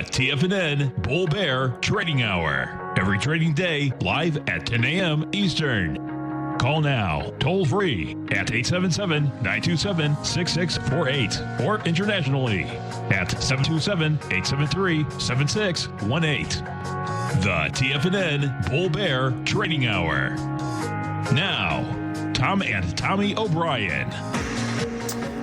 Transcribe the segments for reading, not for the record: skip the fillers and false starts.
The TFNN Bull Bear Trading Hour. Every trading day, live at 10 a.m. Eastern. Call now, toll free at 877-927-6648 or internationally at 727-873-7618. The TFNN Bull Bear Trading Hour. Now, Tom and Tommy O'Brien.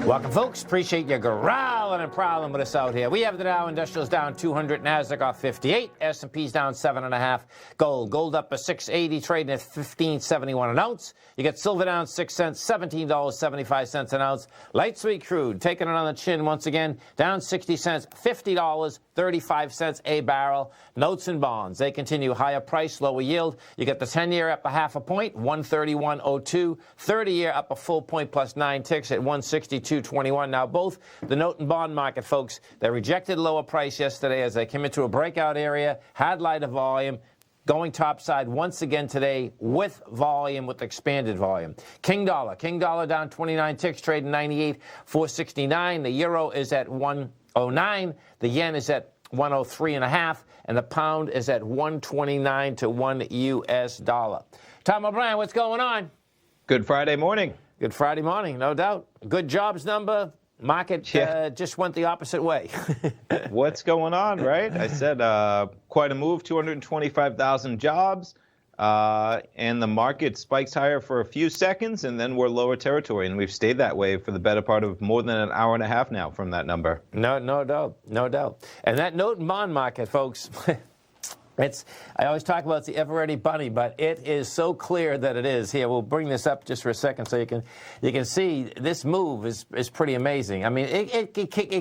Welcome, folks. Appreciate you growling and prowling with us out here. We have the Dow Industrials down 200, NASDAQ off 58, S&P's down 7.5. Gold up a 680, trading at $15.71 an ounce. You get silver down 6 cents, $17.75 an ounce. Light sweet crude taking it on the chin once again, down 60 cents, $50.35 a barrel. Notes and bonds, they continue higher price, lower yield. You get the 10-year up a half a point, 131.02. 30-year up a full point plus 9 ticks at 162.21. Now, both the note and bond market, folks, they rejected lower price yesterday as they came into a breakout area, had lighter volume, going topside once again today with volume, with expanded volume. King dollar down 29 ticks, trading 98.469. The euro is at 109. The yen is at 103.5, and the pound is at 129 to 1 U.S. dollar. Tom O'Brien, what's going on? Good Friday morning. Good Friday morning, no doubt. Good jobs number. Market just went the opposite way. What's going on, right? I said quite a move, 225,000 jobs, and the market spikes higher for a few seconds, and then we're lower territory, and we've stayed that way for the better part of more than an hour and a half now from that number. No doubt. And that note and bond market, folks, I always talk about the ever-ready bunny, but it is so clear that it is. Here, we'll bring this up just for a second so you can see this move is pretty amazing. I mean, it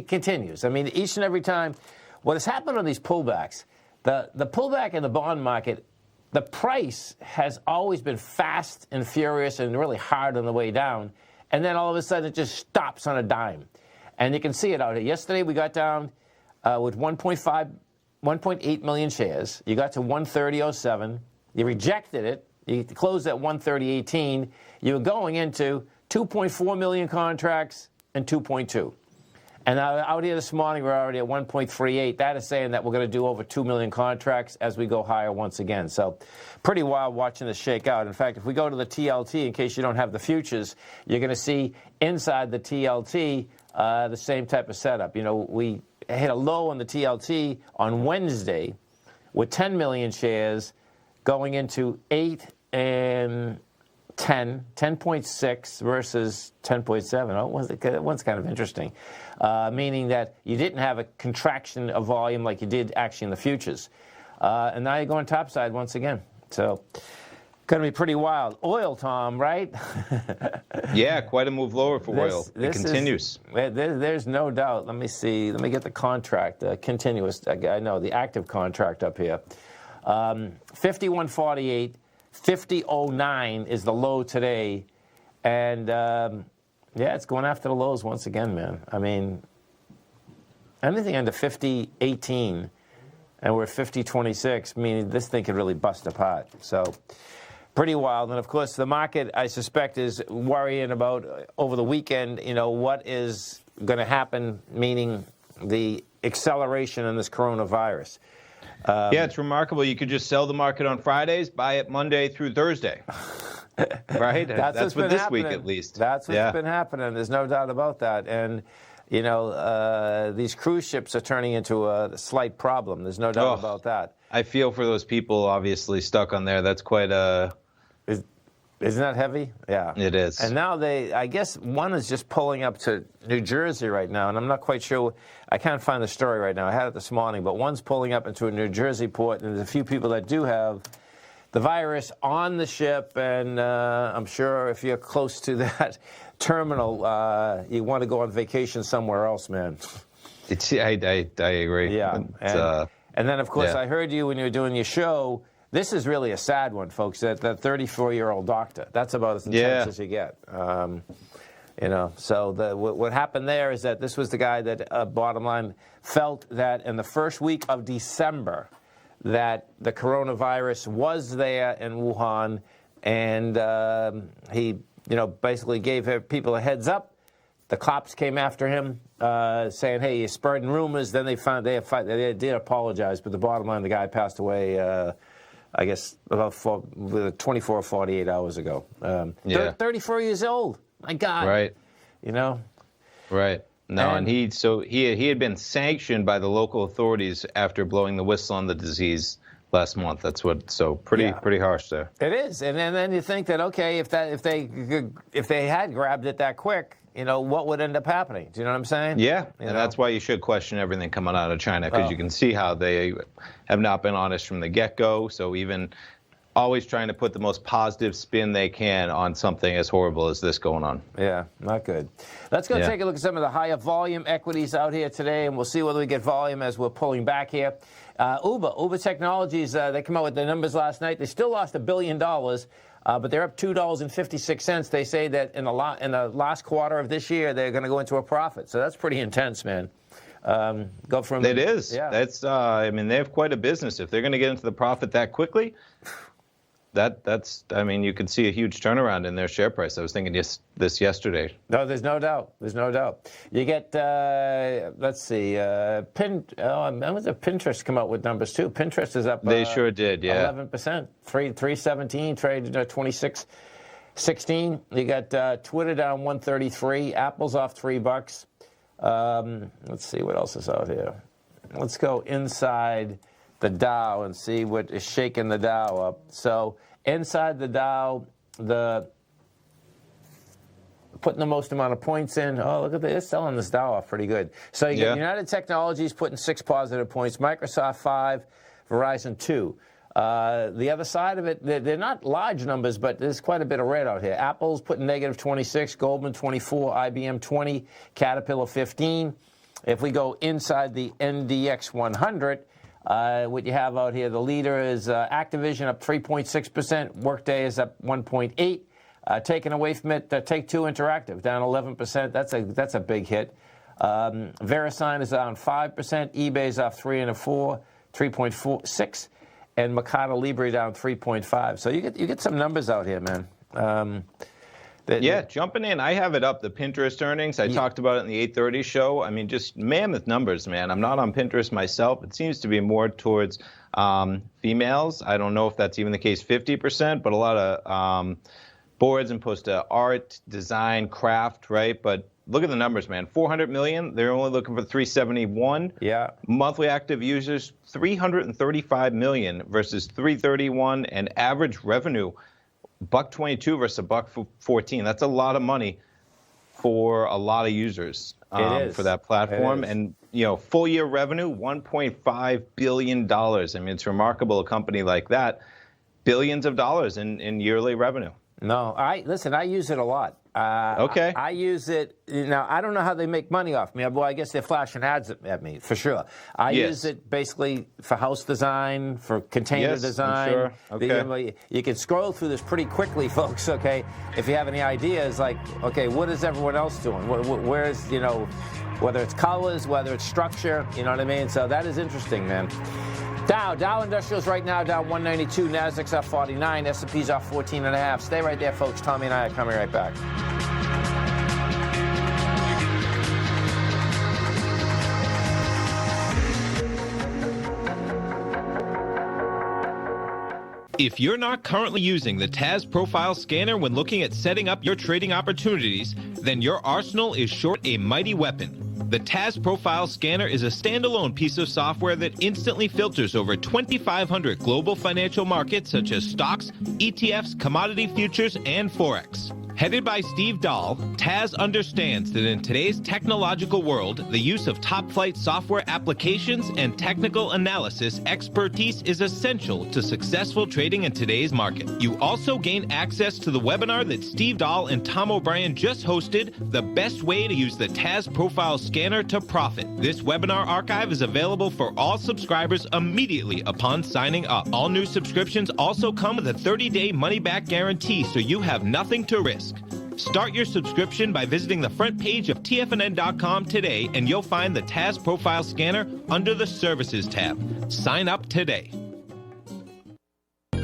continues. I mean, each and every time, what has happened on these pullbacks, the pullback in the bond market, the price has always been fast and furious and really hard on the way down, and then all of a sudden it just stops on a dime. And you can see it out here. Yesterday we got down with 1.8 million shares. You got to 130.07. You rejected it. You closed at 130.18. You were going into 2.4 million contracts and 2.2. And out here this morning, we're already at 1.38. That is saying that we're going to do over 2 million contracts as we go higher once again. So pretty wild watching this shake out. In fact, if we go to the TLT, in case you don't have the futures, you're going to see inside the TLT the same type of setup. You know, we hit a low on the TLT on Wednesday with 10 million shares going into 8 and 10.6 versus 10.7. Oh, that one's kind of interesting, meaning that you didn't have a contraction of volume like you did actually in the futures. And now you're going topside once again. So going to be pretty wild. Oil, Tom, right? Yeah, quite a move lower for oil. It continues. There's no doubt. Let me see. Let me get the contract, continuous. I know, the active contract up here. 51.48, 50.09 is the low today. And, it's going after the lows once again, man. I mean, anything under 50.18, and we're 50.26, meaning this thing could really bust apart. So pretty wild. And, of course, the market, I suspect, is worrying about over the weekend, what is going to happen, meaning the acceleration in this coronavirus. It's remarkable. You could just sell the market on Fridays, buy it Monday through Thursday. Right? That's what this week, at least. That's what's been happening. There's no doubt about that. And, these cruise ships are turning into a slight problem. There's no doubt about that. I feel for those people, obviously, stuck on there. That's quite a... Isn't that heavy? Yeah. It is. And now I guess one is just pulling up to New Jersey right now, and I'm not quite sure. I can't find the story right now. I had it this morning, but one's pulling up into a New Jersey port, and there's a few people that do have the virus on the ship, and I'm sure if you're close to that terminal, you want to go on vacation somewhere else, man. I agree. Yeah. And then, of course, I heard you when you were doing your show. This is really a sad one, folks, that 34-year-old doctor. That's about as intense as you get. So what happened there is that this was the guy that, bottom line, felt that in the first week of December that the coronavirus was there in Wuhan, and he basically gave people a heads up The cops came after him, saying, "Hey, you're spreading rumors." Then they did apologize, but the bottom line, the guy passed away. I guess about 24 or 48 hours ago. 34 years old. My God. Right. You know. Right. No, and he had been sanctioned by the local authorities after blowing the whistle on the disease last month. That's pretty harsh there. It is, and then you think that, okay, if they had grabbed it that quick, what would end up happening? Do you know what I'm saying? Yeah, and that's why you should question everything coming out of China, because you can see how they have not been honest from the get-go. So even always trying to put the most positive spin they can on something as horrible as this going on. Yeah, not good. Let's go take a look at some of the higher volume equities out here today, and we'll see whether we get volume as we're pulling back here. Uber Technologies, they came out with their numbers last night. They still lost $1 billion. But they're up $2.56. They say that in the last quarter of this year, they're going to go into a profit. So that's pretty intense, man. Go from it is. Yeah. That's. I mean, they have quite a business. If they're going to get into the profit that quickly, that's. I mean, you could see a huge turnaround in their share price. I was thinking this yesterday. No, there's no doubt. There's no doubt. You get. Let's see. Pinterest come out with numbers too. Pinterest is up. They sure did. Yeah. 11%. 317 traded 26.16. You got Twitter down 133. Apple's off $3. Let's see what else is out here. Let's go inside the Dow and see what is shaking the Dow up. So inside the Dow, putting the most amount of points in. Oh, look at this. They're selling this Dow off pretty good. So you got United Technologies putting 6 positive points, Microsoft 5, Verizon 2. The other side of it, they're not large numbers, but there's quite a bit of red out here. Apple's putting negative 26, Goldman 24, IBM 20, Caterpillar 15. If we go inside the NDX 100, what you have out here, the leader is Activision up 3.6%, Workday is up 1.8%. Taken away from it, Take-Two Interactive down 11%. That's a big hit. VeriSign is down 5%. eBay's off 3.46%, and Mercado Libre down 3.5%. So you get some numbers out here, man. Jumping in. I have it up, the Pinterest earnings. I talked about it in the 8:30 show. I mean, just mammoth numbers, man. I'm not on Pinterest myself. It seems to be more towards females. I don't know if that's even the case 50%, but a lot of boards and post to art, design, craft, right? But look at the numbers, man. 400 million. They're only looking for 371. Yeah. Monthly active users, 335 million versus 331, and average revenue, $1.22 versus $1.14. That's a lot of money for a lot of users for that platform. And full year revenue, $1.5 billion. I mean, it's remarkable, a company like that, billions of dollars in yearly revenue. No, I use it a lot. Okay. I use it. Now, I don't know how they make money off me. Well, I guess they're flashing ads at me, for sure. I use it basically for house design, for container design. I'm sure. Okay. You can scroll through this pretty quickly, folks, okay? If you have any ideas, like, okay, what is everyone else doing? Where's, whether it's colors, whether it's structure, you know what I mean? So that is interesting, man. Dow Industrials right now down 192, Nasdaq's up 49, S&P's off 14.5. Stay right there, folks. Tommy and I are coming right back. If you're not currently using the TAS Profile Scanner when looking at setting up your trading opportunities, then your arsenal is short a mighty weapon. The TAS Profile Scanner is a standalone piece of software that instantly filters over 2,500 global financial markets such as stocks, ETFs, commodity futures, and Forex. Headed by Steve Dahl, TAS understands that in today's technological world, the use of top-flight software applications and technical analysis expertise is essential to successful trading in today's market. You also gain access to the webinar that Steve Dahl and Tom O'Brien just hosted, The Best Way to Use the TAS Profile Scanner to Profit. This webinar archive is available for all subscribers immediately upon signing up. All new subscriptions also come with a 30-day money-back guarantee, so you have nothing to risk. Start your subscription by visiting the front page of TFNN.com today, and you'll find the TAS Profile Scanner under the Services tab. Sign up today.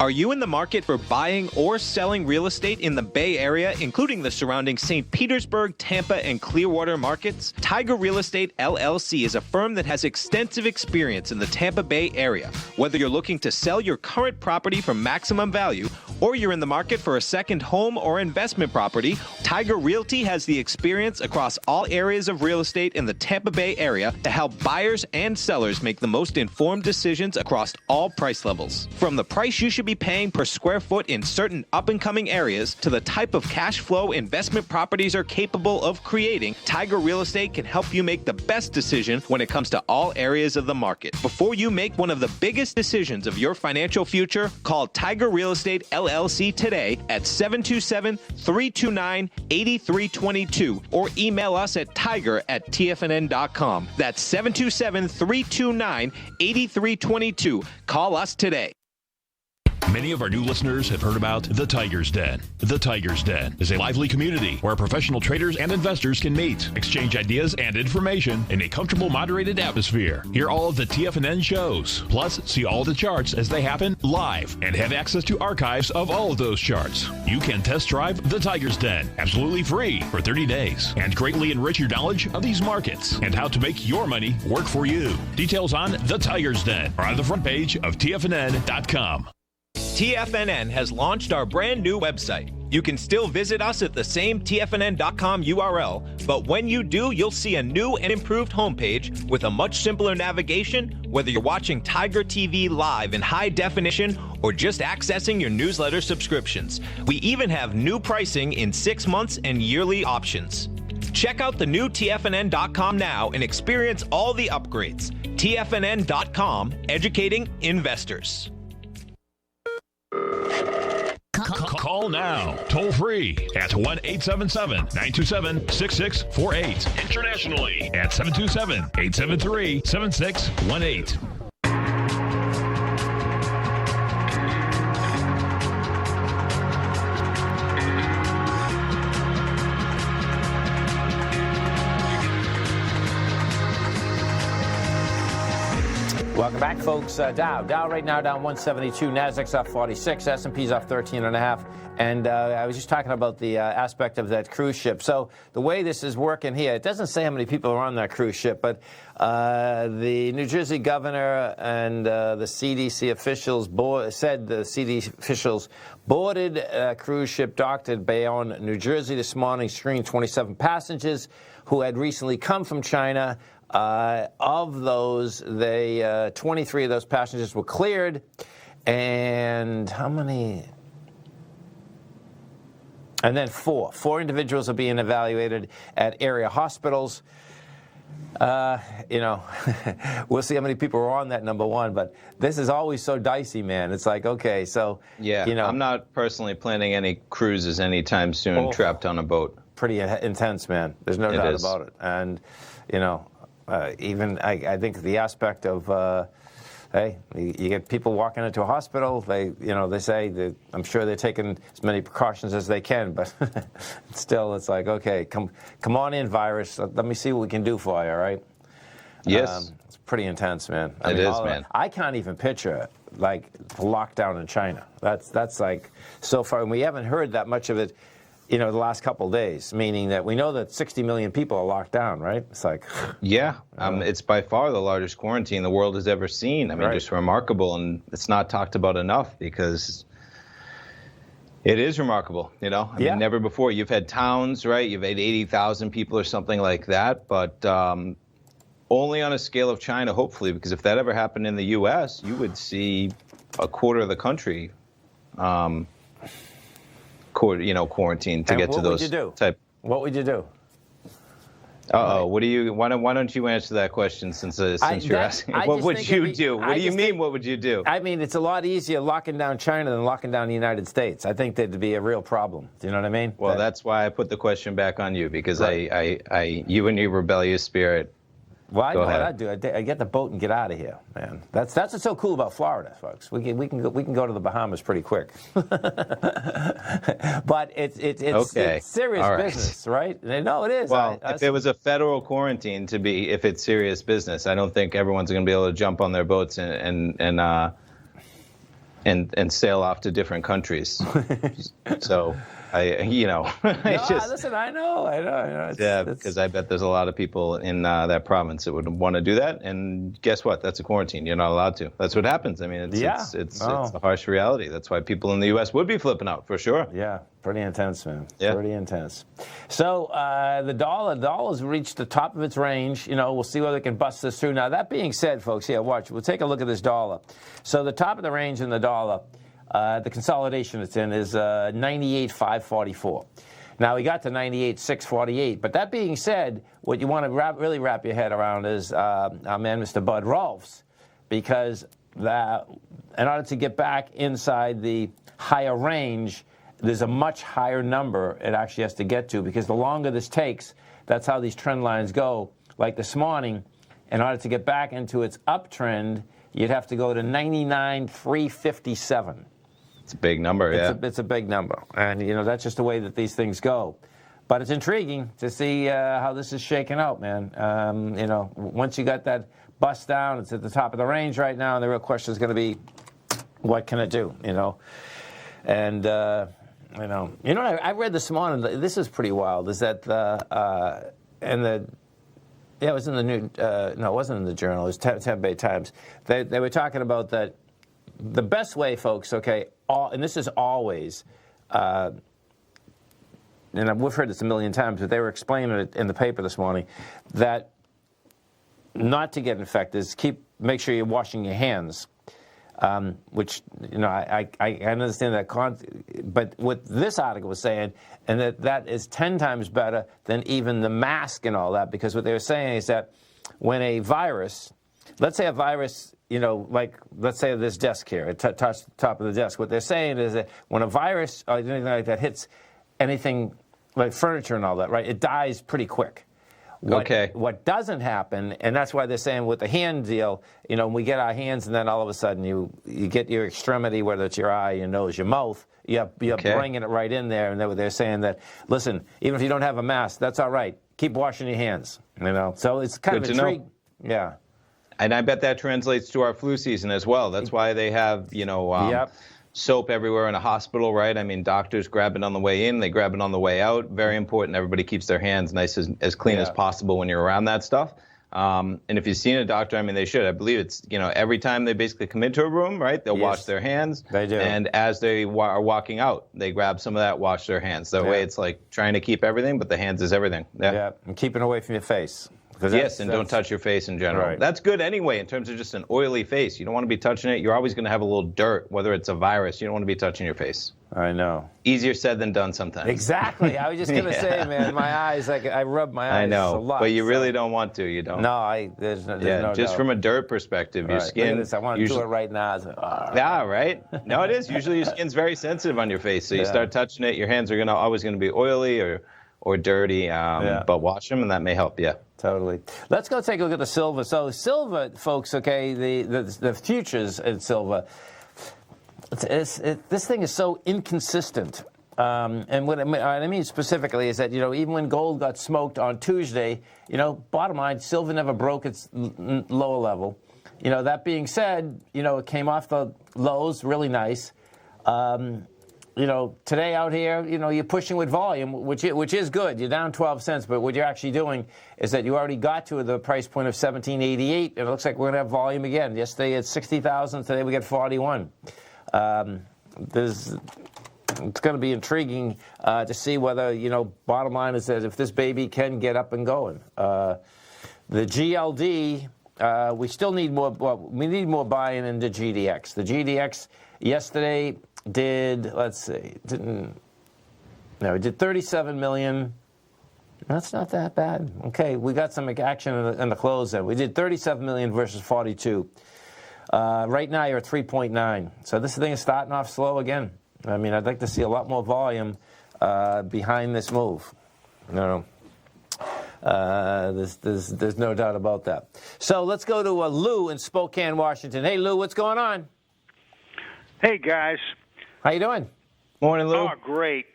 Are you in the market for buying or selling real estate in the Bay Area, including the surrounding St. Petersburg, Tampa, and Clearwater markets? Tiger Real Estate LLC is a firm that has extensive experience in the Tampa Bay area. Whether you're looking to sell your current property for maximum value, or you're in the market for a second home or investment property, Tiger Realty has the experience across all areas of real estate in the Tampa Bay area to help buyers and sellers make the most informed decisions across all price levels. From the price you should be paying per square foot in certain up-and-coming areas to the type of cash flow investment properties are capable of creating, Tiger Real Estate can help you make the best decision when it comes to all areas of the market. Before you make one of the biggest decisions of your financial future, call Tiger Real Estate LLC today at 727-329-8322 or email us at tiger@tfnn.com. That's 727-329-8322. Call us today. Many of our new listeners have heard about The Tiger's Den. The Tiger's Den is a lively community where professional traders and investors can meet, exchange ideas and information in a comfortable, moderated atmosphere. Hear all of the TFNN shows, plus see all the charts as they happen live and have access to archives of all of those charts. You can test drive The Tiger's Den absolutely free for 30 days and greatly enrich your knowledge of these markets and how to make your money work for you. Details on The Tiger's Den are on the front page of TFNN.com. TFNN has launched our brand new website. You can still visit us at the same TFNN.com URL, but when you do, you'll see a new and improved homepage with a much simpler navigation, whether you're watching Tiger TV live in high definition or just accessing your newsletter subscriptions. We even have new pricing in 6 months and yearly options. Check out the new TFNN.com now and experience all the upgrades. TFNN.com, educating investors. Call now, toll free at 1-877-927-6648. Internationally at 727-873-7618. Welcome back, folks. Dow right now down 172, Nasdaq's off 46, S&P's off 13.5. And I was just talking about the aspect of that cruise ship. So the way this is working here, it doesn't say how many people are on that cruise ship, but the New Jersey governor and the CDC officials said the CDC officials boarded a cruise ship docked at Bayonne, New Jersey this morning, screened 27 passengers who had recently come from China. Of those, 23 of those passengers were cleared, and how many? And then four individuals are being evaluated at area hospitals. We'll see how many people are on that, number one, but this is always so dicey, man. It's like, okay, so, yeah, I'm not personally planning any cruises anytime soon, trapped on a boat. Pretty intense, man. There's no doubt about it. And, even I think the aspect of, hey, you get people walking into a hospital. They say that I'm sure they're taking as many precautions as they can, but still, it's like, okay, come on in, virus. Let me see what we can do for you. All right? Yes. It's pretty intense, man. It is, man. I can't even picture like the lockdown in China. That's like so far, and we haven't heard that much of it. The last couple of days, meaning that we know that 60 million people are locked down, right? It's like... Yeah, it's by far the largest quarantine the world has ever seen. I mean, just remarkable, and it's not talked about enough because it is remarkable, I mean, never before. You've had towns, right? You've had 80,000 people or something like that, but only on a scale of China, hopefully, because if that ever happened in the U.S., you would see a quarter of the country... quarantine to get to those type. What would you do? What do you? Why don't you answer that question since you're asking? What would you do? What do you mean? What would you do? I mean, it's a lot easier locking down China than locking down the United States. I think that'd be a real problem. Do you know what I mean? Well, that's why I put the question back on you because you and your rebellious spirit. Well, I know what I do. I get the boat and get out of here, man. That's what's so cool about Florida, folks. We can go to the Bahamas pretty quick. But it's serious business, right? No, it is. Well, if it was a federal quarantine if it's serious business, I don't think everyone's going to be able to jump on their boats and and sail off to different countries. So Listen, I know. Because I bet there's a lot of people in that province that would want to do that. And guess what? That's a quarantine. You're not allowed to. That's what happens. I mean, it's a harsh reality. That's why people in the U.S. would be flipping out for sure. Yeah, pretty intense, man. Yeah. Pretty intense. So the dollar's reached the top of its range. We'll see whether it can bust this through. Now, that being said, folks, watch. We'll take a look at this dollar. So the top of the range in the dollar, the consolidation it's in is 98.544. Now, we got to 98.648. But that being said, what you want to really wrap your head around is our man, Mr. Bud Rolfs, because in order to get back inside the higher range, there's a much higher number it actually has to get to, because the longer this takes, that's how these trend lines go. Like this morning, in order to get back into its uptrend, you'd have to go to 99.357. It's a big number, It's a big number. And, that's just the way that these things go. But it's intriguing to see how this is shaking out, man. Once you got that bust down, it's at the top of the range right now, and the real question is going to be, what can it do, And, I read this morning, this is pretty wild, is that it was in the new, no, it wasn't in the Journal, it was Tampa Bay Times. They were talking about that the best way, folks, and this is always, and we've heard this a million times, but they were explaining it in the paper this morning, that not to get infected is make sure you're washing your hands. Which, I understand that, but what this article was saying, and that is 10 times better than even the mask and all that, because what they were saying is that when a virus, let's say a virus, like, let's say this desk here, it touched the top of the desk, what they're saying is that when a virus or anything like that hits anything like furniture and all that, right, it dies pretty quick. What doesn't happen, and that's why they're saying with the hand deal, we get our hands, and then all of a sudden you get your extremity, whether it's your eye, your nose, your mouth, you're bringing it right in there, and they're saying that, listen, even if you don't have a mask, that's all right. Keep washing your hands, So it's kind of intriguing. Yeah. And I bet that translates to our flu season as well. That's why they have, soap everywhere in a hospital, right? I mean, doctors grab it on the way in, they grab it on the way out. Very important. Everybody keeps their hands nice as clean as possible when you're around that stuff. And if you've seen a doctor, I mean, they should. I believe it's, every time they basically come into a room, right, they'll wash their hands. They do. And as they are walking out, they grab some of that, wash their hands. That way it's like trying to keep everything, but the hands is everything. Yeah, and keep it away from your face. Yes, and don't touch your face in general. Right. That's good anyway in terms of just an oily face. You don't want to be touching it. You're always going to have a little dirt, whether it's a virus. You don't want to be touching your face. I know. Easier said than done sometimes. Exactly. I was just going to say, man, my eyes, I rub my eyes a lot. But you really don't want to. You don't. No, there's no just doubt. From a dirt perspective, your skin. I want to do it right now. Right? No, it is. Usually your skin's very sensitive on your face. So you start touching it, your hands are always going to be oily or dirty, but wash them, and that may help, Totally. Let's go take a look at the silver. So silver, folks, the futures in silver, this thing is so inconsistent. And what I mean specifically is that, even when gold got smoked on Tuesday, bottom line, silver never broke its lower level. That being said, it came off the lows really nice. Today out here, you're pushing with volume, which is good. You're down 12 cents, but what you're actually doing is that you already got to the price point of 1788, and it looks like we're going to have volume again. Yesterday it's 60,000. Today we get 41. It's going to be intriguing to see whether, bottom line is that if this baby can get up and going. The GLD, we still need more. Well, we need more buy-in into GDX. The GDX yesterday did, we did 37 million. That's not that bad. Okay, we got some action in the close then. We did 37 million versus 42. Right now you're at 3.9. So this thing is starting off slow again. I mean, I'd like to see a lot more volume behind this move. There's no doubt about that. So let's go to Lou in Spokane, Washington. Hey, Lou, what's going on? Hey, guys. How you doing? Morning, Lou. Oh, great.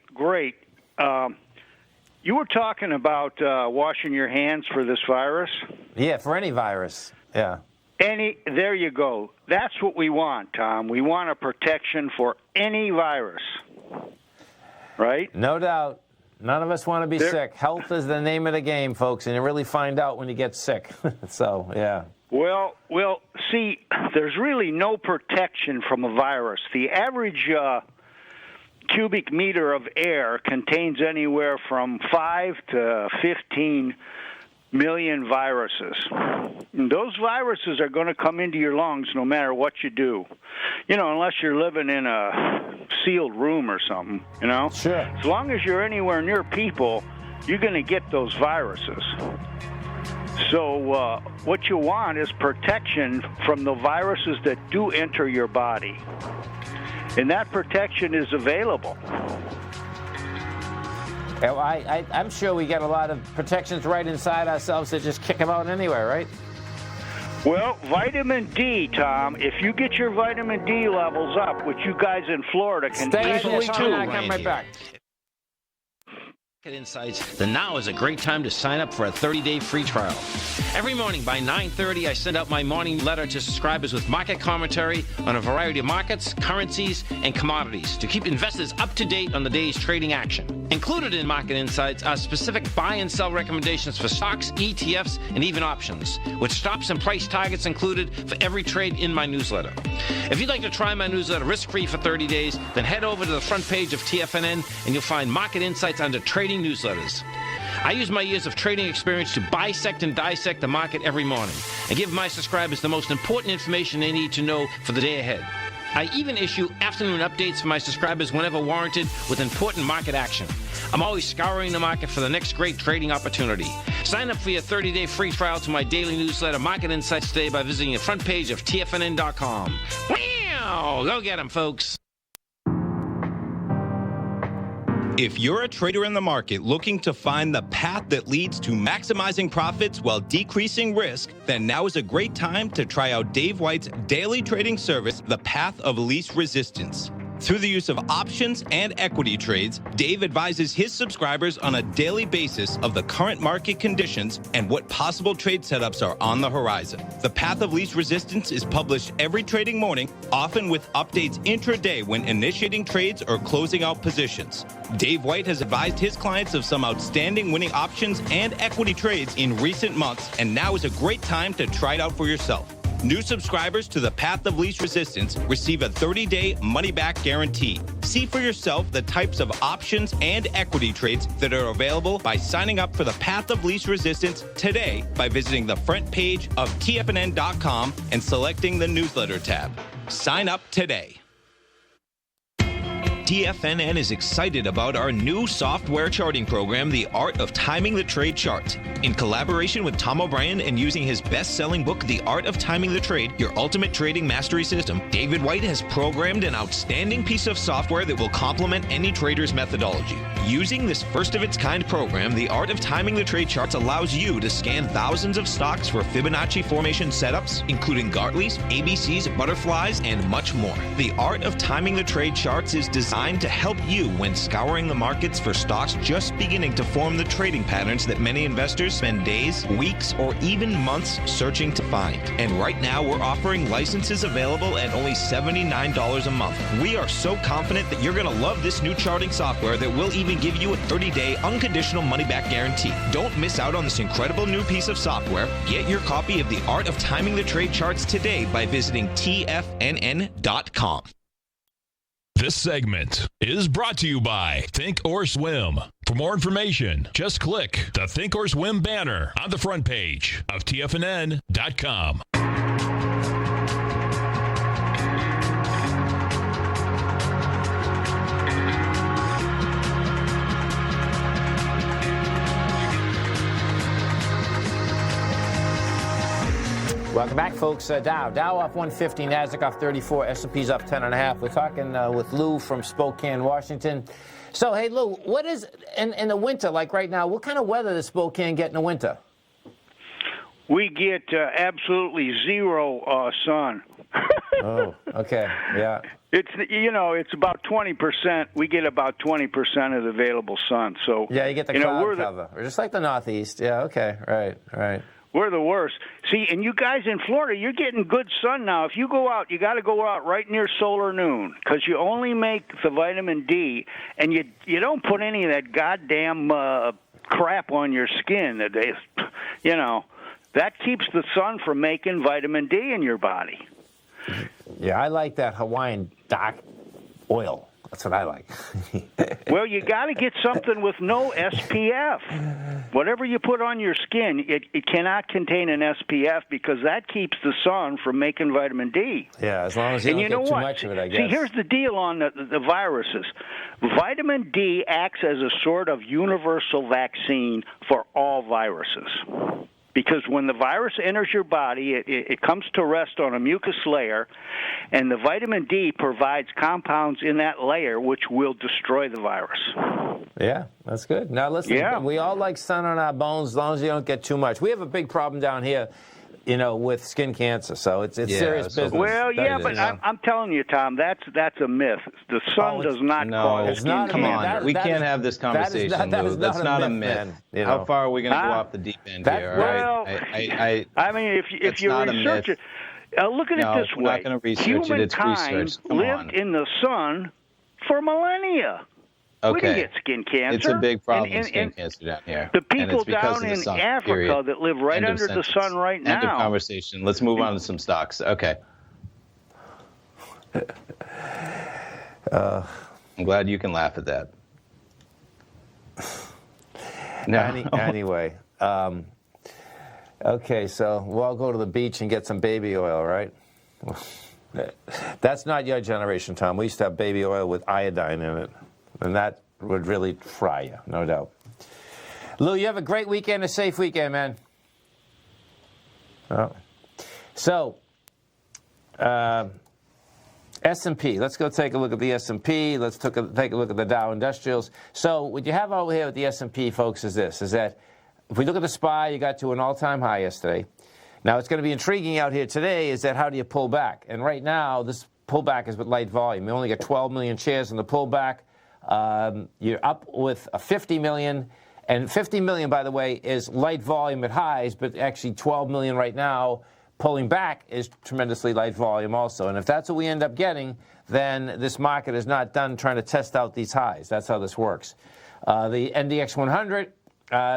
You were talking about washing your hands for this virus? Yeah, for any virus. Yeah. There you go. That's what we want, Tom. We want a protection for any virus, right? No doubt. None of us want to be sick. Health is the name of the game, folks, and you really find out when you get sick. So, yeah. Well, see, there's really no protection from a virus. The average cubic meter of air contains anywhere from 5 to 15 million viruses. And those viruses are going to come into your lungs no matter what you do. Unless you're living in a sealed room or something, Sure. As long as you're anywhere near people, you're going to get those viruses. So what you want is protection from the viruses that do enter your body. And that protection is available. Well, I'm sure we get a lot of protections right inside ourselves that just kick them out anyway, right? Well, vitamin D, Tom, if you get your vitamin D levels up, which you guys in Florida can easily do. I got my back. Insights, then now is a great time to sign up for a 30-day free trial. Every morning by 9:30, I send out my morning letter to subscribers with market commentary on a variety of markets, currencies, and commodities to keep investors up to date on the day's trading action. Included in Market Insights are specific buy and sell recommendations for stocks, ETFs, and even options, with stops and price targets included for every trade in my newsletter. If you'd like to try my newsletter risk-free for 30 days, then head over to the front page of TFNN and you'll find Market Insights under Trading Newsletters. I use my years of trading experience to bisect and dissect the market every morning and give my subscribers the most important information they need to know for the day ahead. I even issue afternoon updates for my subscribers whenever warranted with important market action. I'm always scouring the market for the next great trading opportunity. Sign up for your 30-day free trial to my daily newsletter, Market Insights, today by visiting the front page of TFNN.com. Wow! Go get them, folks. If you're a trader in the market looking to find the path that leads to maximizing profits while decreasing risk, then now is a great time to try out Dave White's daily trading service, The Path of Least Resistance. Through the use of options and equity trades, Dave advises his subscribers on a daily basis of the current market conditions and what possible trade setups are on the horizon. The Path of Least Resistance is published every trading morning, often with updates intraday when initiating trades or closing out positions. Dave White has advised his clients of some outstanding winning options and equity trades in recent months, and now is a great time to try it out for yourself. New subscribers to the Path of Least Resistance receive a 30-day money-back guarantee. See for yourself the types of options and equity trades that are available by signing up for the Path of Least Resistance today by visiting the front page of TFNN.com and selecting the newsletter tab. Sign up today. TFNN is excited about our new software charting program, The Art of Timing the Trade Chart. In collaboration with Tom O'Brien and using his best-selling book, The Art of Timing the Trade, Your Ultimate Trading Mastery System, David White has programmed an outstanding piece of software that will complement any trader's methodology. Using this first-of-its-kind program, The Art of Timing the Trade Charts allows you to scan thousands of stocks for Fibonacci formation setups, including Gartley's, ABC's, butterflies, and much more. The Art of Timing the Trade Charts is designed to help you when scouring the markets for stocks just beginning to form the trading patterns that many investors spend days, weeks, or even months searching to find. And right now, we're offering licenses available at only $79 a month. We are so confident that you're going to love this new charting software that will even give you a 30-day unconditional money-back guarantee. Don't miss out on this incredible new piece of software. Get your copy of The Art of Timing the Trade Charts today by visiting TFNN.com. This segment is brought to you by Think or Swim. For more information, just click the Think or Swim banner on the front page of TFNN.com. Welcome back, folks. Dow off 150, Nasdaq off 34, S&P's up 10.5. We're talking with Lou from Spokane, Washington. So, hey, Lou, what is in the winter, like right now, what kind of weather does Spokane get in the winter? We get absolutely zero sun. Oh, okay, yeah. It's about 20%. We get about 20% of the available sun. So yeah, you get the cloud cover, just like the Northeast. Yeah, okay, right. We're the worst. See, and you guys in Florida, you're getting good sun now. If you go out, you got to go out right near solar noon because you only make the vitamin D, and you don't put any of that goddamn crap on your skin. That keeps the sun from making vitamin D in your body. Yeah, I like that Hawaiian dark oil. That's what I like. Well, you got to get something with no SPF. Whatever you put on your skin, it cannot contain an SPF because that keeps the sun from making vitamin D. Yeah, as long as you don't get too much of it, I guess. See, here's the deal on the viruses. Vitamin D acts as a sort of universal vaccine for all viruses. Because when the virus enters your body, it comes to rest on a mucus layer, and the vitamin D provides compounds in that layer which will destroy the virus. Yeah, that's good. Now, listen, we all like sun on our bones as long as you don't get too much. We have a big problem down here, with skin cancer, so it's serious business. Well, yeah, but I'm telling you, Tom, that's a myth. The sun does not cause it's not. Come on, we can't have this conversation, Lou. That's not a myth. How far are we going to go off the deep end here? Well, I mean, if you research it, look at it this way: we're not going to research it. It's research. Lived in the sun for millennia. Okay. We didn't get skin cancer. It's a big problem, skin cancer down here. The people down in Africa that live right under the sun right now. End of conversation. Let's move on to some stocks. Okay. I'm glad you can laugh at that. No. Anyway. Okay, so we'll all go to the beach and get some baby oil, right? That's not your generation, Tom. We used to have baby oil with iodine in it. And that would really fry you, no doubt. Lou, you have a great weekend, a safe weekend, man. Oh. So, S&P. Let's go take a look at the S&P. Let's take a look at the Dow Industrials. So what you have over here with the S&P, folks, is that if we look at the SPY, you got to an all-time high yesterday. Now, it's going to be intriguing out here today is that how do you pull back? And right now, this pullback is with light volume. You only got 12 million shares in the pullback. You're up with a 50 million, and 50 million, by the way, is light volume at highs, but actually 12 million right now pulling back is tremendously light volume also. And if that's what we end up getting, then this market is not done trying to test out these highs. That's how this works. The NDX 100,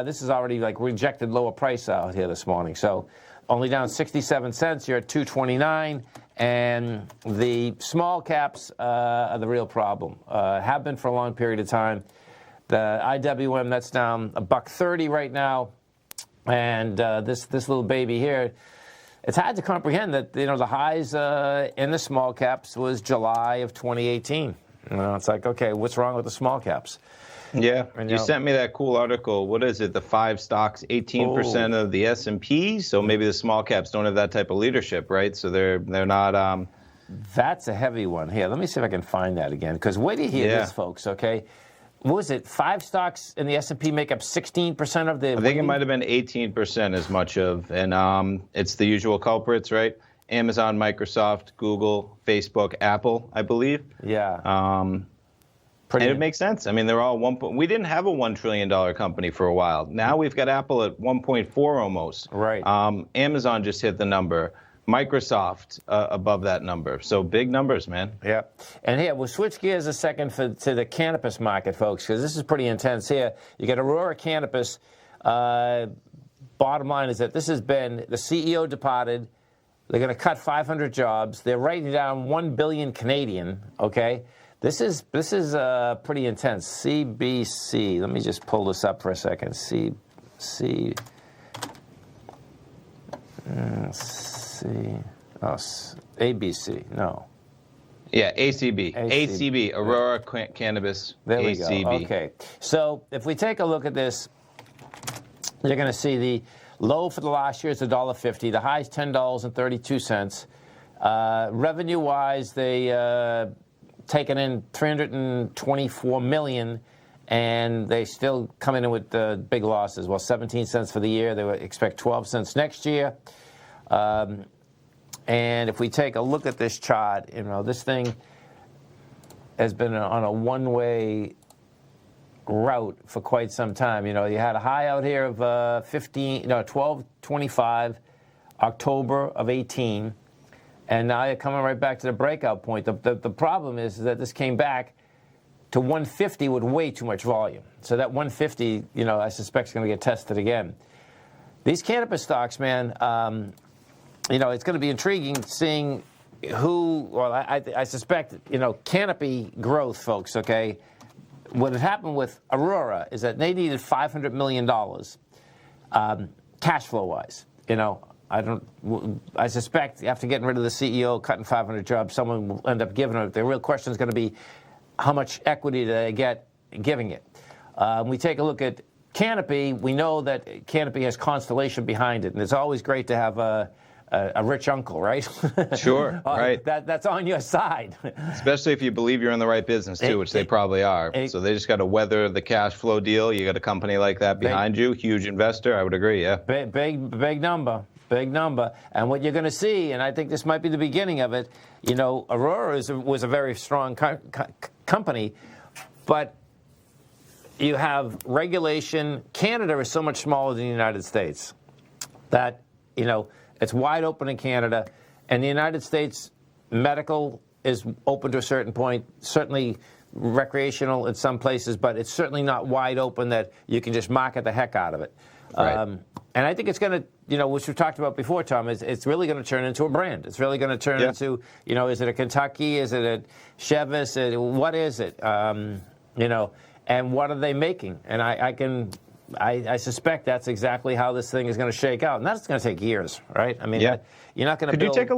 this is already like rejected lower price out here this morning. So only down 67 cents. You're at 229. And the small caps are the real problem. Have been for a long period of time. The IWM, that's down $1.30 right now. And this little baby here, it's hard to comprehend that the highs in the small caps was July of 2018. It's like, okay, what's wrong with the small caps? Yeah, and you sent me that cool article. What is it? The 5 stocks, 18% of the S&P. So maybe the small caps don't have that type of leadership, right? So they're not. That's a heavy one. Here, let me see if I can find that again. Because wait till you hear this, folks. Okay, what was it? 5 stocks in the S&P make up 16% of the. I think it might have been 18% as much of, and it's the usual culprits, right? Amazon, Microsoft, Google, Facebook, Apple, I believe. Yeah. And it makes sense. I mean, they're all we didn't have a $1 trillion company for a while. Now we've got Apple at 1.4 almost. Right. Amazon just hit the number. Microsoft above that number. So big numbers, man. Yeah. And here, we'll switch gears a second to the cannabis market, folks, because this is pretty intense here. You got Aurora Cannabis. Bottom line is that this has been, the CEO departed. They're going to cut 500 jobs. They're writing down 1 billion Canadian, okay? This is pretty intense. CBC. Let me just pull this up for a second. ABC. No. Yeah, ACB. Aurora Cannabis. There we ACB. go. Okay. So if we take a look at this, you're going to see the low for the last year is $1.50. The high is $10.32. Revenue-wise, they taken in $324 million, and they still come in with big losses. Well, 17 cents for the year. They would expect 12 cents next year. And if we take a look at this chart, this thing has been on a one-way route for quite some time. You had a high out here of 12.25 October of 18, and now you're coming right back to the breakout point. The problem is that this came back to 150 with way too much volume. So that 150, I suspect is going to get tested again. These cannabis stocks, man, it's going to be intriguing seeing who, well, I suspect, Canopy Growth, folks, okay? What had happened with Aurora is that they needed $500 million cash flow-wise. I suspect after getting rid of the CEO, cutting 500 jobs, someone will end up giving it. The real question is going to be how much equity do they get giving it. We take a look at Canopy. We know that Canopy has Constellation behind it, and it's always great to have a rich uncle, right? Sure, right. That's on your side. Especially if you believe you're in the right business, too, which they probably are. So they just got to weather the cash flow deal. You got a company like that behind you, huge investor, I would agree, yeah. Big number. Big number. And what you're going to see, and I think this might be the beginning of it, Aurora was a very strong company, but you have regulation. Canada is so much smaller than the United States that, it's wide open in Canada, and the United States medical is open to a certain point, certainly recreational in some places, but it's certainly not wide open that you can just market the heck out of it. Right. And I think it's going to, which we've talked about before, Tom, it's really going to turn into a brand. It's really going to turn into, is it a Kentucky? Is it a Chevis? What is it? And what are they making? And I suspect that's exactly how this thing is going to shake out, and that's going to take years, right? I mean, you're not going to. Could you take a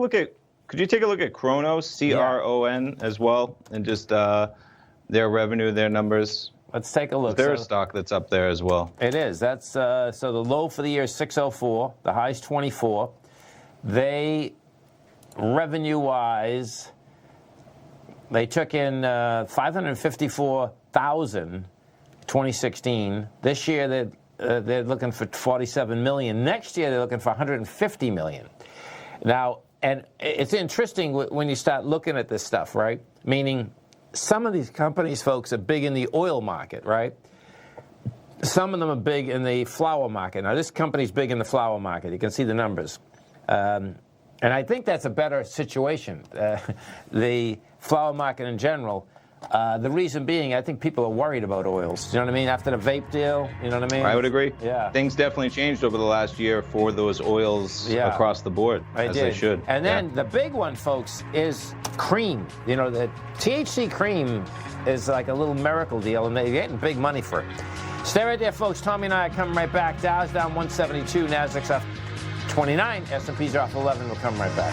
look at Cronos, CRON, as well, and just their revenue, their numbers? Let's take a look. There's a stock that's up there as well. It is. That's so the low for the year is 604. The high is 24. They revenue-wise, they took in 554,000. 2016. This year they're looking for 47 million. Next year they're looking for 150 million. Now, and it's interesting when you start looking at this stuff, right? Meaning, some of these companies, folks, are big in the oil market, right? Some of them are big in the flower market. Now, this company's big in the flower market. You can see the numbers. And I think that's a better situation. The flower market in general. The reason being, I think people are worried about oils. You know what I mean? After the vape deal, you know what I mean? I would agree. Yeah. Things definitely changed over the last year for those oils across the board, as they should. And then the big one, folks, is cream. The THC cream is like a little miracle deal, and they're getting big money for it. Stay right there, folks. Tommy and I are coming right back. Dow's down 172, Nasdaq's up 29, S&P's are off 11. We'll come right back.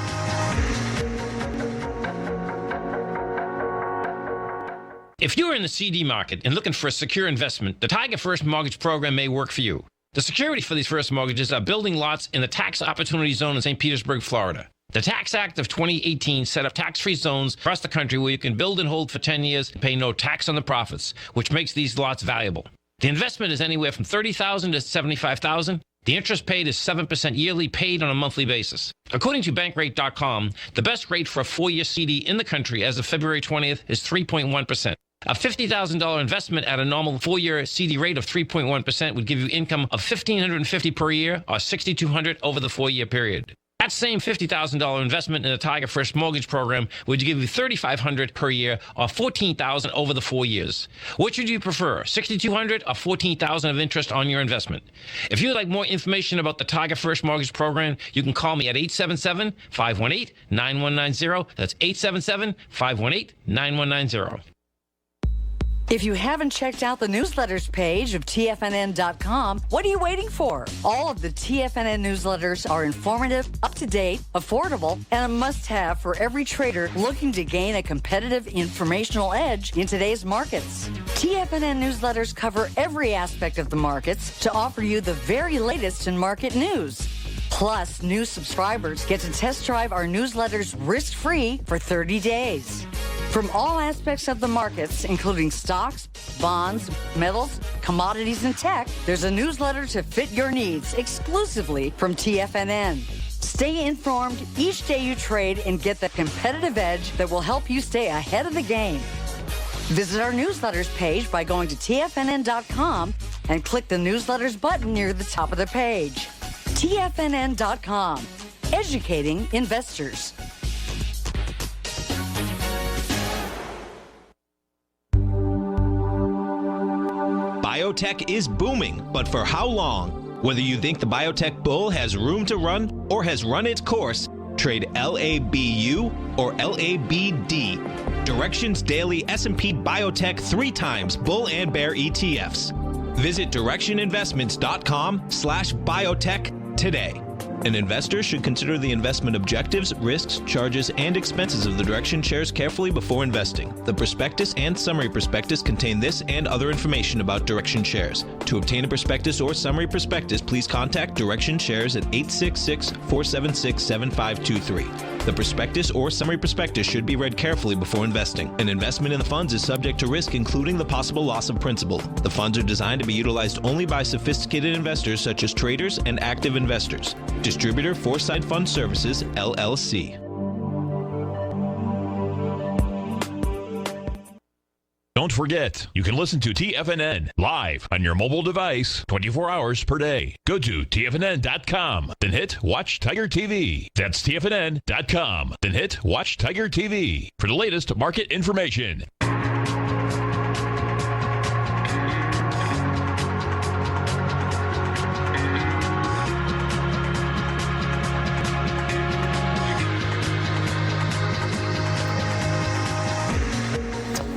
If you're in the CD market and looking for a secure investment, the Tiger First Mortgage Program may work for you. The security for these first mortgages are building lots in the Tax Opportunity Zone in St. Petersburg, Florida. The Tax Act of 2018 set up tax-free zones across the country where you can build and hold for 10 years and pay no tax on the profits, which makes these lots valuable. The investment is anywhere from $30,000 to $75,000. The interest paid is 7% yearly, paid on a monthly basis. According to Bankrate.com, the best rate for a 4-year CD in the country as of February 20th is 3.1%. A $50,000 investment at a normal 4-year CD rate of 3.1% would give you income of $1,550 per year or $6,200 over the 4-year period. That same $50,000 investment in the Tiger First Mortgage Program would give you $3,500 per year or $14,000 over the 4 years. Which would you prefer, $6,200 or $14,000 of interest on your investment? If you'd like more information about the Tiger First Mortgage Program, you can call me at 877-518-9190. That's 877-518-9190. If you haven't checked out the newsletters page of TFNN.com, what are you waiting for? All of the TFNN newsletters are informative, up-to-date, affordable, and a must-have for every trader looking to gain a competitive informational edge in today's markets. TFNN newsletters cover every aspect of the markets to offer you the very latest in market news. Plus, new subscribers get to test drive our newsletters risk-free for 30 days. From all aspects of the markets, including stocks, bonds, metals, commodities, and tech, there's a newsletter to fit your needs exclusively from TFNN. Stay informed each day you trade and get the competitive edge that will help you stay ahead of the game. Visit our newsletters page by going to TFNN.com and click the newsletters button near the top of the page. TFNN.com, educating investors. Biotech is booming, but for how long? Whether you think the biotech bull has room to run or has run its course, trade LABU or LABD. Direction's daily S&P Biotech 3 times bull and bear ETFs. Visit directioninvestments.com/biotech today. An investor should consider the investment objectives, risks, charges, and expenses of the Direction shares carefully before investing. The prospectus and summary prospectus contain this and other information about Direction shares. To obtain a prospectus or summary prospectus, please contact Direction shares at 866-476-7523. The prospectus or summary prospectus should be read carefully before investing. An investment in the funds is subject to risk, including the possible loss of principal. The funds are designed to be utilized only by sophisticated investors such as traders and active investors. Distributor Foresight Fund Services, LLC. Don't forget, you can listen to TFNN live on your mobile device 24 hours per day. Go to TFNN.com, then hit Watch Tiger TV. That's TFNN.com, then hit Watch Tiger TV for the latest market information.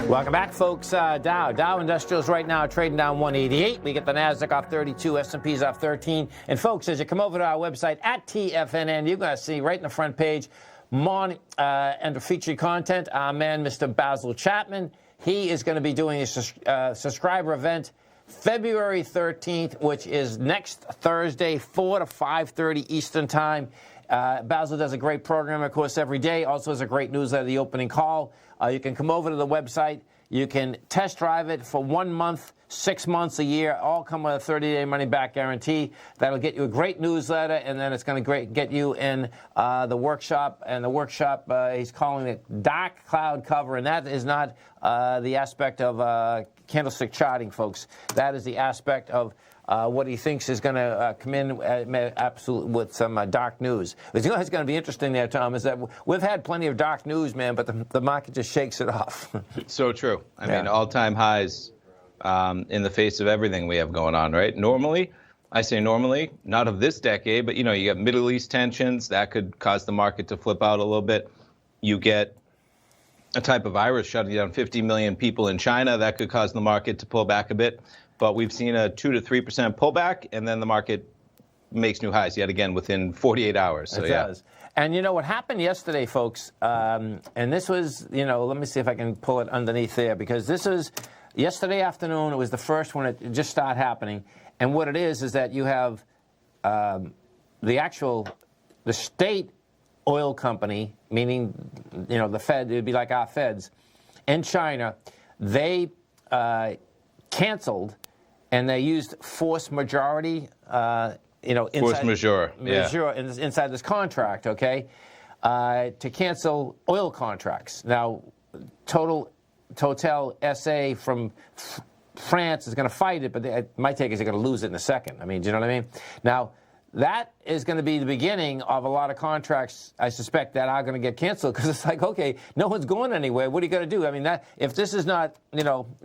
Welcome back, folks. Dow Industrials right now trading down 188. We get the Nasdaq off 32, S&P's off 13. And folks, as you come over to our website at TFNN, you're going to see right in the front page, morning and featured content. Our man, Mr. Basil Chapman, he is going to be doing a subscriber event February 13th, which is next Thursday, 4 to 5:30 Eastern Time. Basil does a great program, of course, every day. Also has a great newsletter, The Opening Call. You can come over to the website. You can test drive it for 1 month, 6 months, a year. All come with a 30-day money-back guarantee. That'll get you a great newsletter, and then it's going to get you in the workshop. And the workshop, he's calling it Dark Cloud Cover, and that is not the aspect of candlestick charting, folks. That is the aspect of what he thinks is going to come in absolutely with some dark news. You know what's going to be interesting there, Tom, is that we've had plenty of dark news, man, but the market just shakes it off. So true. I mean, all-time highs in the face of everything we have going on, right? Normally, I say normally, not of this decade, but, you got Middle East tensions. That could cause the market to flip out a little bit. You get a type of virus shutting down 50 million people in China. That could cause the market to pull back a bit. But we've seen a 2 to 3% pullback, and then the market makes new highs yet again within 48 hours. So, it does. And what happened yesterday, folks, and this was, let me see if I can pull it underneath there, because this was yesterday afternoon. It was the first when it just started happening. And what it is that you have the state oil company, meaning, the Fed, it would be like our Feds, in China, they canceled, and they used force majority, force majeure, inside this contract, okay, to cancel oil contracts. Now, Total SA from France is going to fight it, but my take is they're going to lose it in a second. I mean, do you know what I mean? Now, that is going to be the beginning of a lot of contracts, I suspect, that are going to get canceled, because it's like, okay, no one's going anywhere. What are you going to do? I mean, if this is not,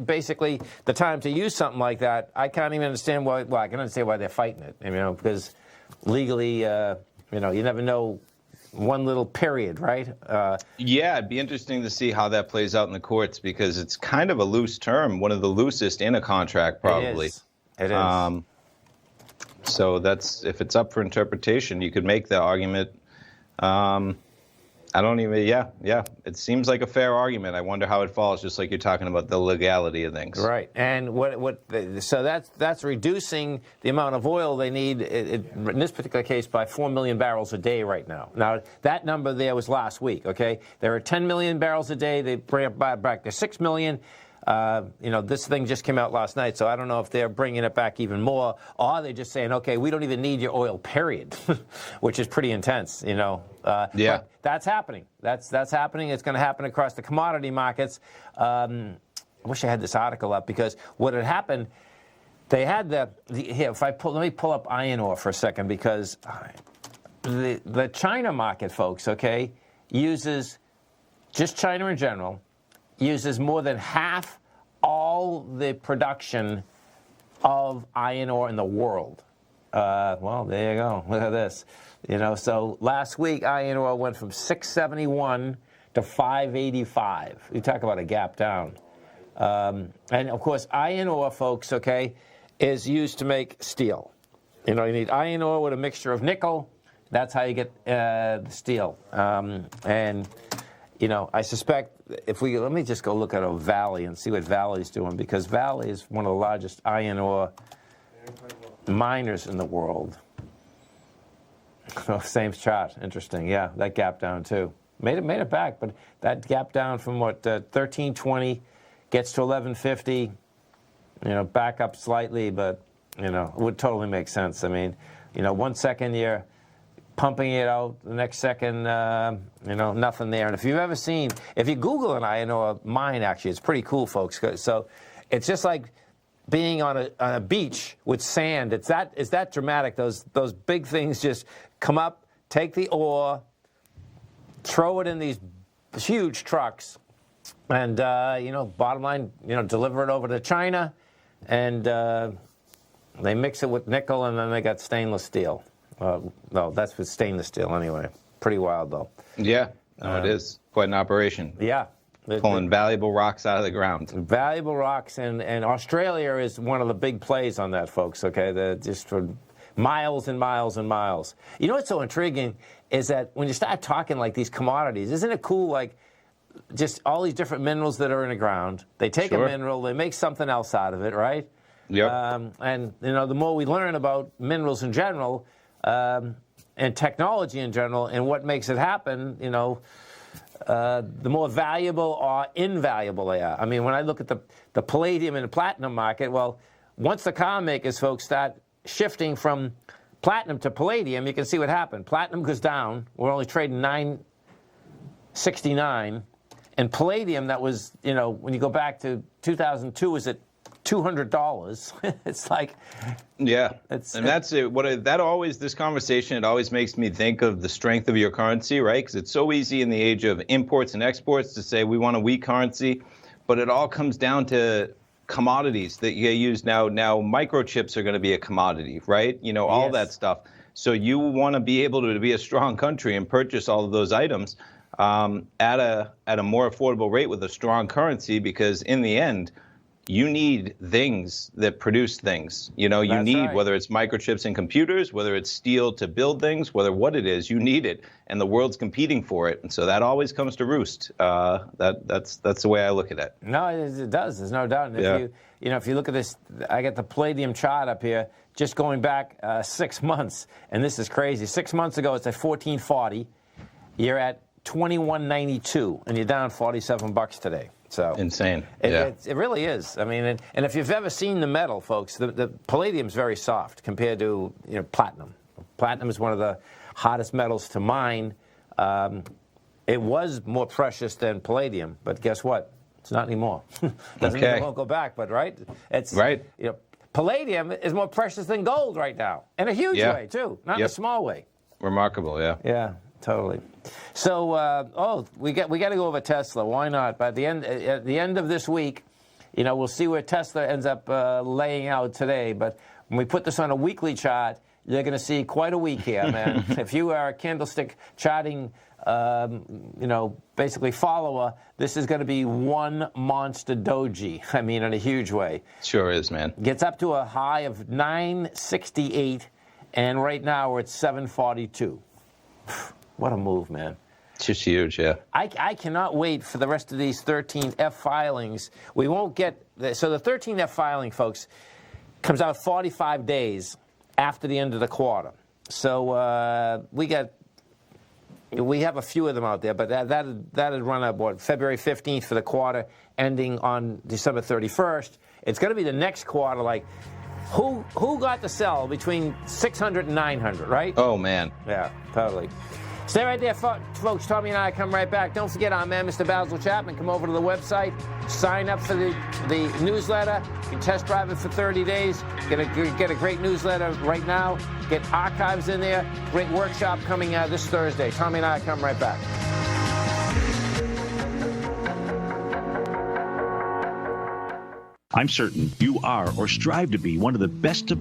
basically the time to use something like that, I can't even understand why. Well, I can understand why they're fighting it, because legally, you never know one little period, right? Yeah, it'd be interesting to see how that plays out in the courts, because it's kind of a loose term, one of the loosest in a contract, probably. It is. So that's, if it's up for interpretation, you could make the argument. It seems like a fair argument. I wonder how it falls, just like you're talking about the legality of things. Right. And so that's reducing the amount of oil they need, in this particular case, by 4 million barrels a day right now. Now, that number there was last week, okay? There are 10 million barrels a day. They bring it back to 6 million. This thing just came out last night, so I don't know if they're bringing it back even more, or they're just saying, okay, we don't even need your oil, period, which is pretty intense, But that's happening. That's happening. It's going to happen across the commodity markets. I wish I had this article up, because what had happened, they had here, let me pull up iron ore for a second, because the China market, folks, okay, uses, just China in general, uses more than half all the production of iron ore in the world. Well, there you go. Look at this. So last week, iron ore went from 671 to 585. You talk about a gap down. And, of course, iron ore, folks, okay, is used to make steel. You need iron ore with a mixture of nickel. That's how you get the steel. And, I suspect let me just go look at a Valley and see what Valley's doing, because Valley is one of the largest iron ore miners in the world. Oh, same chart. Interesting. Yeah, that gap down too. Made it back, but that gap down from 1320 gets to 1150. Back up slightly, but it would totally make sense. I mean, 1 second you're pumping it out, the next second, nothing there. And if you Google an iron ore mine, actually, it's pretty cool, folks. So it's just like being on a beach with sand. It's that dramatic. Those big things just come up, take the ore, throw it in these huge trucks, and bottom line, deliver it over to China, and they mix it with nickel, and then they got stainless steel. No, that's with stainless steel anyway. Pretty wild, though. Yeah, it is quite an operation. Yeah. Pulling valuable rocks out of the ground. Valuable rocks, and Australia is one of the big plays on that, folks, okay? Just for miles and miles and miles. What's so intriguing is that when you start talking like these commodities, isn't it cool, like just all these different minerals that are in the ground? They take a mineral, they make something else out of it, right? Yep. And, the more we learn about minerals in general, and technology in general, and what makes it happen, the more valuable or invaluable they are. I mean, when I look at the palladium and the platinum market, well, once the car makers, folks, start shifting from platinum to palladium, you can see what happened. Platinum goes down. We're only trading $9.69. And palladium, that was, when you go back to 2002, was at $200. It's like, yeah, and that's it. This conversation, it always makes me think of the strength of your currency, right? Because it's so easy in the age of imports and exports to say we want a weak currency, but it all comes down to commodities that you use now. Now microchips are going to be a commodity, right? All that stuff. So you want to be able to be a strong country and purchase all of those items at a more affordable rate with a strong currency, because in the end, you need things that produce things. You need, right, whether it's microchips in computers, whether it's steel to build things, what it is, you need it, and the world's competing for it, and so that always comes to roost. That's the way I look at it. No, it does. There's no doubt. And if you look at this, I got the palladium chart up here, just going back 6 months, and this is crazy. 6 months ago, it's at 1440. You're at 2192, and you're down $47 today. So insane. It really is. I mean, and if you've ever seen the metal, folks, the palladium's very soft compared to platinum. Platinum is one of the hottest metals to mine. It was more precious than palladium, but guess what? It's not anymore. Doesn't mean it won't go back, but right? It's right. Palladium is more precious than gold right now, in a huge way too, not in a small way. Remarkable, yeah. Yeah. Totally. So, we got to go over Tesla. Why not? But at the end of this week, we'll see where Tesla ends up laying out today. But when we put this on a weekly chart, you're going to see quite a week here, man. If you are a candlestick charting, basically follower, this is going to be one monster doji. I mean, in a huge way. Sure is, man. Gets up to a high of 968, and right now we're at 742. What a move, man. It's just huge, yeah. I cannot wait for the rest of these 13F filings. We won't get... So the 13F filing, folks, comes out 45 days after the end of the quarter. So we have a few of them out there, but that'd run up, February 15th for the quarter, ending on December 31st. It's going to be the next quarter, like... Who got to sell between 600 and 900, right? Oh, man. Yeah, totally. Stay right there, folks. Tommy and I come right back. Don't forget, our man, Mr. Basil Chapman. Come over to the website, sign up for the newsletter. You can test drive it for 30 days. Get a great newsletter right now. Get archives in there. Great workshop coming this Thursday. Tommy and I come right back. I'm certain you are or strive to be one of the best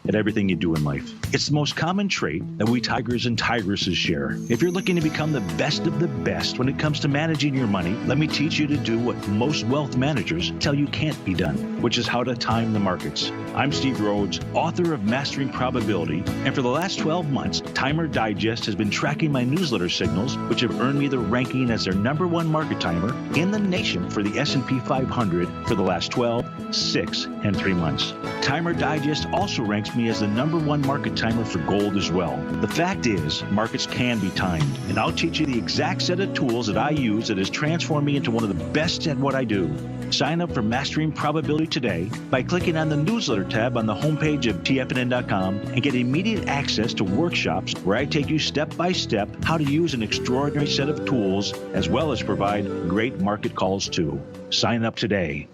at everything you do in life. It's the most common trait that we tigers and tigresses share. If you're looking to become the best of the best when it comes to managing your money, let me teach you to do what most wealth managers tell you can't be done, which is how to time the markets. I'm Steve Rhodes, author of Mastering Probability, and for the last 12 months, Timer Digest has been tracking my newsletter signals, which have earned me the ranking as their #1 market timer in the nation for the S&P 500 for the last 12, 6, and 3 months. Timer Digest also ranks me as the #1 market timer for gold as well. The fact is, markets can be timed, and I'll teach you the exact set of tools that I use that has transformed me into one of the best at what I do. Sign up for Mastering Probability today by clicking on the newsletter tab on the homepage of TFNN.com and get immediate access to workshops where I take you step by step how to use an extraordinary set of tools as well as provide great market calls too. Sign up today.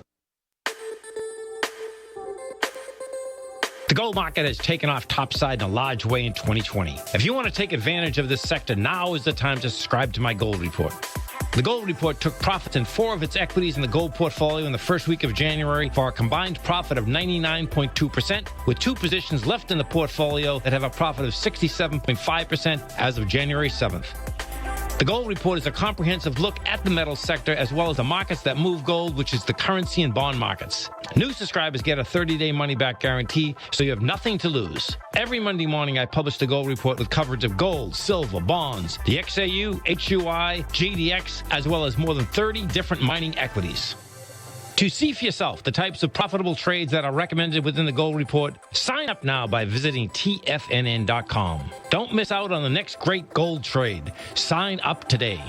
The gold market has taken off topside in a large way in 2020. If you want to take advantage of this sector, now is the time to subscribe to my gold report. The gold report took profits in 4 of its equities in the gold portfolio in the first week of January for a combined profit of 99.2%, with 2 positions left in the portfolio that have a profit of 67.5% as of January 7th. The gold report is a comprehensive look at the metals sector as well as the markets that move gold, which is the currency and bond markets. New subscribers get a 30-day money-back guarantee, so you have nothing to lose. Every Monday morning, I publish the gold report with coverage of gold, silver, bonds, the XAU, HUI, GDX, as well as more than 30 different mining equities. To see for yourself the types of profitable trades that are recommended within the gold report, sign up now by visiting TFNN.com. Don't miss out on the next great gold trade. Sign up today.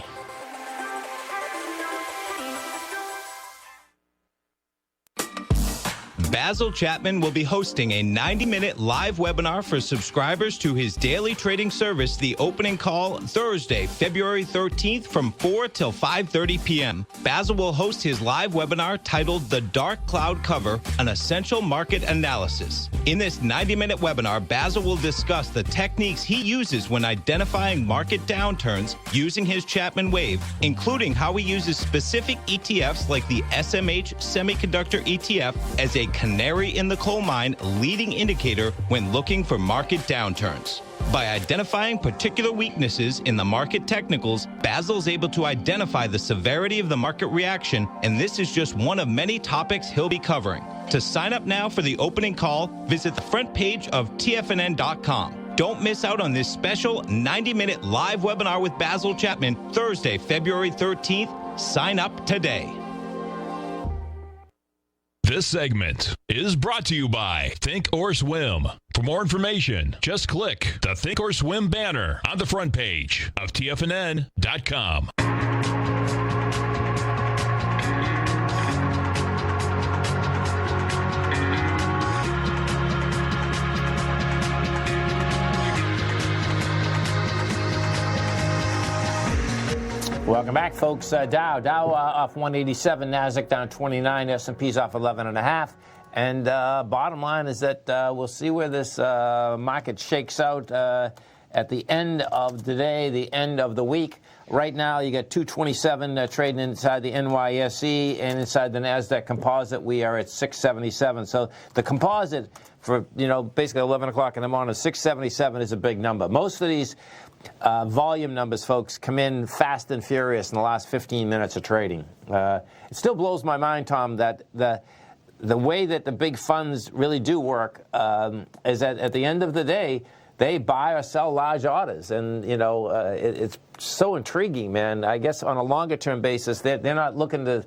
Basil Chapman will be hosting a 90-minute live webinar for subscribers to his daily trading service, The Opening Call, Thursday, February 13th from 4 till 5:30 p.m. Basil will host his live webinar titled The Dark Cloud Cover, an Essential Market Analysis. In this 90-minute webinar, Basil will discuss the techniques he uses when identifying market downturns using his Chapman Wave, including how he uses specific ETFs like the SMH Semiconductor ETF as a canary in the coal mine leading indicator when looking for market downturns. By identifying particular weaknesses in the market technicals, Basil's able to identify the severity of the market reaction, and this is just one of many topics he'll be covering. To sign up now for the opening call, visit the front page of TFNN.com. Don't miss out on this special 90-minute live webinar with Basil Chapman, Thursday, February 13th. Sign up today. This segment is brought to you by Think or Swim. For more information, just click the Think or Swim banner on the front page of TFNN.com. Welcome back, folks. Dow off 187, Nasdaq down 29, S&P's off 11.5. And bottom line is that we'll see where this market shakes out at the end of the day, the end of the week. Right now, you got 227 trading inside the NYSE, and inside the Nasdaq Composite, we are at 677. So the composite for basically 11 o'clock in the morning, 677 is a big number. Most of these volume numbers, folks, come in fast and furious in the last 15 minutes of trading. It still blows my mind, Tom, that the way that the big funds really do work is that at the end of the day, they buy or sell large orders. And, it's so intriguing, man. I guess on a longer-term basis, they're not looking to,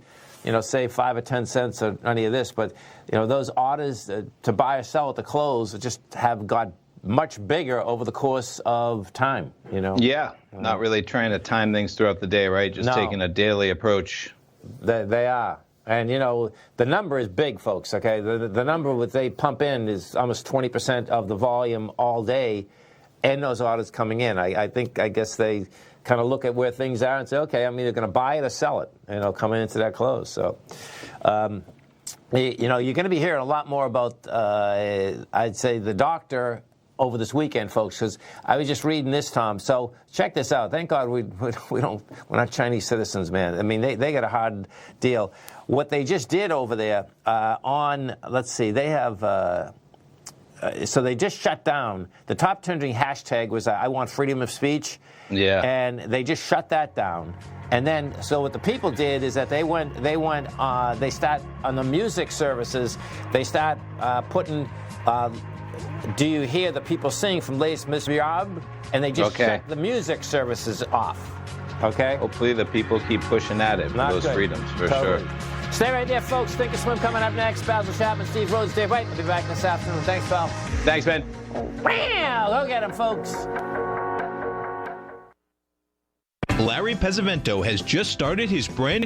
say 5 or 10 cents or any of this. But, those orders to buy or sell at the close just have got much bigger over the course of time, Yeah, not really trying to time things throughout the day, right? Just taking a daily approach. They are. And, the number is big, folks, okay? The number that they pump in is almost 20% of the volume all day. and those orders coming in. I guess they kind of look at where things are and say, okay, I'm either going to buy it or sell it, and it'll come into that close. So, you know, you're going to be hearing a lot more about, I'd say, the doctor over this weekend, folks, because I was just reading this, Tom. So check this out. Thank God we're not Chinese citizens, man. I mean, they got a hard deal. What they just did over there let's see, they have. So they just shut down. The top trending hashtag was I want freedom of speech. Yeah. And they just shut that down. And then, so what the people did is that they start on the music services, they start putting, do you hear the people sing from Les Miserables? And they just shut the music services off. Okay? Hopefully the people keep pushing at it for those freedoms, for sure. Stay right there, folks. Think or Swim coming up next. Basil Chapman, Steve Rhodes, Dave White. We'll be back this afternoon. Thanks, pal. Thanks, Ben. Wow, go get him, folks. Larry Pesavento has just started his brand